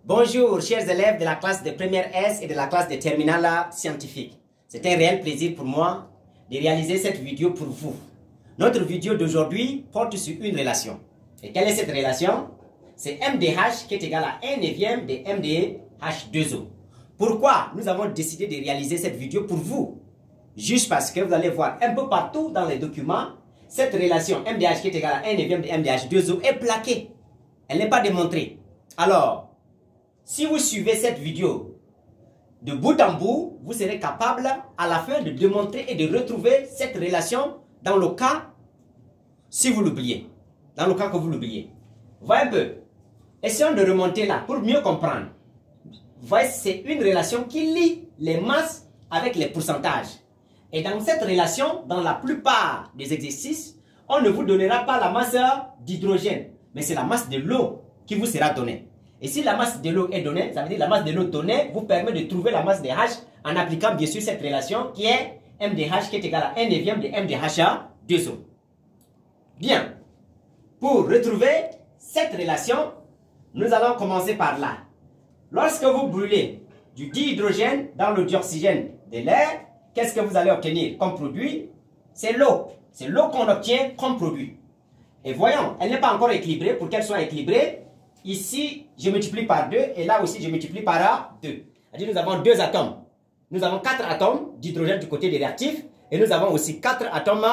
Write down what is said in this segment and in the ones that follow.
Bonjour chers élèves de la classe de première S et de la classe de terminale scientifique. C'est un réel plaisir pour moi de réaliser cette vidéo pour vous. Notre vidéo d'aujourd'hui porte sur une relation. Et quelle est cette relation? C'est MDH qui est égal à 1 neuvième de MDH2O. Pourquoi nous avons décidé de réaliser cette vidéo pour vous? Juste parce que vous allez voir un peu partout dans les documents, cette relation MDH qui est égal à 1 neuvième de MDH2O est plaquée. Elle n'est pas démontrée. Alors, si vous suivez cette vidéo de bout en bout, vous serez capable à la fin de démontrer et de retrouver cette relation dans le cas, si vous l'oubliez, dans le cas que vous l'oubliez. Voyez un peu. Essayons de remonter là pour mieux comprendre. Vous voyez, c'est une relation qui lie les masses avec les pourcentages. Et dans cette relation, dans la plupart des exercices, on ne vous donnera pas la masse d'hydrogène, mais c'est la masse de l'eau qui vous sera donnée. Et si la masse de l'eau est donnée, ça veut dire que la masse de l'eau donnée vous permet de trouver la masse de H en appliquant bien sûr cette relation qui est MDH qui est égal à 1 neuvième de MDH2O. Bien, pour retrouver cette relation, nous allons commencer par là. Lorsque vous brûlez du dihydrogène dans le dioxygène de l'air, qu'est-ce que vous allez obtenir comme produit? C'est l'eau. C'est l'eau qu'on obtient comme produit. Et voyons, elle n'est pas encore équilibrée. Pour qu'elle soit équilibrée, ici, je multiplie par 2 et là aussi, je multiplie par 2. C'est-à-dire nous avons deux atomes. Nous avons 4 atomes d'hydrogène du côté des réactifs et nous avons aussi 4 atomes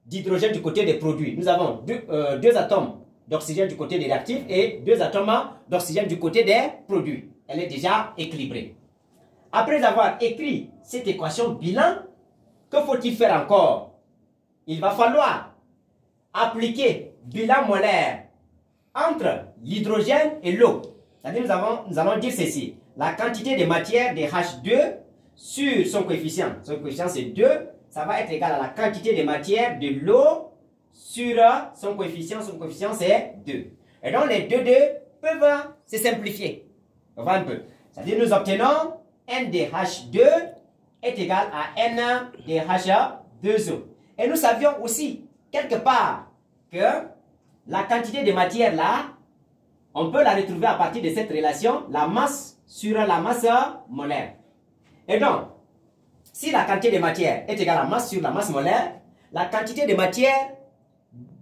d'hydrogène du côté des produits. Nous avons deux atomes d'oxygène du côté des réactifs et 2 atomes d'oxygène du côté des produits. Elle est déjà équilibrée. Après avoir écrit cette équation bilan, que faut-il faire encore? Il va falloir appliquer bilan molaire entre l'hydrogène et l'eau. C'est-à-dire nous allons dire ceci. La quantité de matière de H2 sur son coefficient c'est 2, ça va être égal à la quantité de matière de l'eau sur son coefficient c'est 2. Et donc les deux peuvent se simplifier. On va un peu. C'est-à-dire nous obtenons NDH2 est égal à NDH2O. Et nous savions aussi quelque part que la quantité de matière là, on peut la retrouver à partir de cette relation, la masse sur la masse molaire. Et donc, si la quantité de matière est égale à la masse sur la masse molaire, la quantité de matière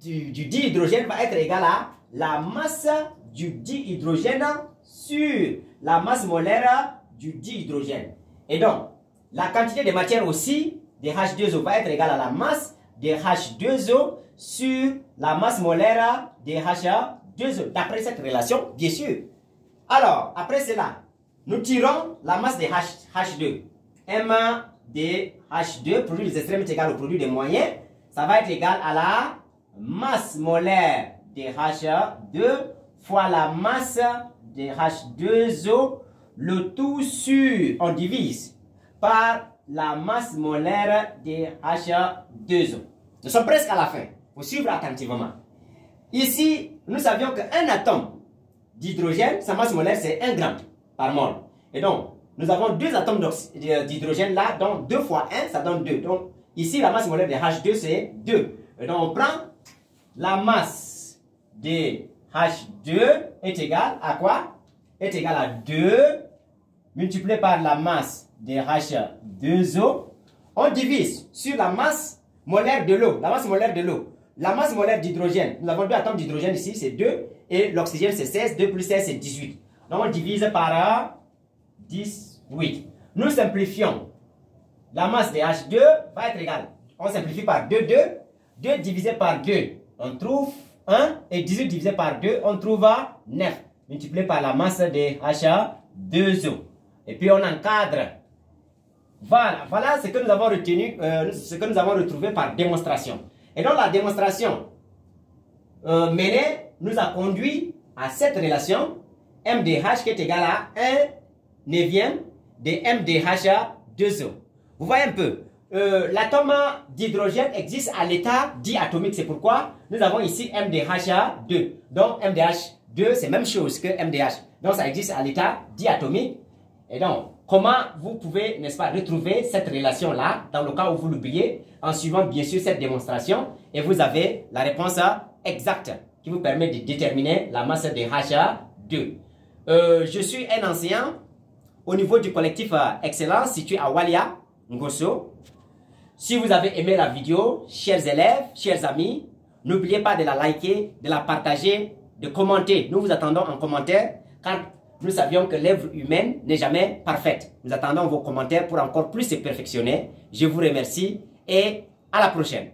du dihydrogène va être égale à la masse du dihydrogène sur la masse molaire du dihydrogène. Et donc, la quantité de matière aussi de H2O va être égale à la masse de H2O sur la masse molaire de H2O. D'après cette relation, bien sûr. Alors, après cela, nous tirons la masse de H2. M de H2, produit des extrêmes est égal au produit des moyens. Ça va être égal à la masse molaire de H2 fois la masse de H2O, le tout sur, on divise par la masse molaire de H2O. Nous sommes presque à la fin. Il faut suivre attentivement. Ici, nous savions qu'un atome d'hydrogène, sa masse molaire, c'est 1 gramme par mol. Et donc, nous avons 2 atomes d'hydrogène là, donc 2 fois 1, ça donne 2. Donc, ici, la masse molaire de H2, c'est 2. Et donc, on prend la masse de H2 est égale à quoi? Est égale à 2 multiplié par la masse de H2O. On divise sur la masse molaire de l'eau. La masse molaire de l'eau. La masse molaire d'hydrogène. Nous avons 2 atomes d'hydrogène ici, c'est 2. Et l'oxygène, c'est 16. 2 plus 16, c'est 18. Donc, on divise par 18. Nous simplifions. La masse de H2 va être égale. On simplifie par 2, 2. 2 divisé par 2, on trouve 1. Et 18 divisé par 2, on trouve 9. Multiplié par la masse de H2O. Et puis, on encadre. Voilà ce que nous avons retenu, ce que nous avons retrouvé par démonstration. Et donc, la démonstration menée nous a conduit à cette relation MDH qui est égale à 1 neuvième de MDH2O. Vous voyez un peu, l'atome d'hydrogène existe à l'état diatomique. C'est pourquoi nous avons ici MDH2. Donc, MDH2, c'est la même chose que MDH. Donc, ça existe à l'état diatomique. Et donc, comment vous pouvez, n'est-ce pas, retrouver cette relation-là, dans le cas où vous l'oubliez, en suivant bien sûr cette démonstration, et vous avez la réponse exacte qui vous permet de déterminer la masse de H2. Je suis un enseignant au niveau du collectif Excellence situé à Walia, Ngosso. Si vous avez aimé la vidéo, chers élèves, chers amis, n'oubliez pas de la liker, de la partager, de commenter. Nous vous attendons en commentaire car nous savions que l'œuvre humaine n'est jamais parfaite. Nous attendons vos commentaires pour encore plus se perfectionner. Je vous remercie et à la prochaine.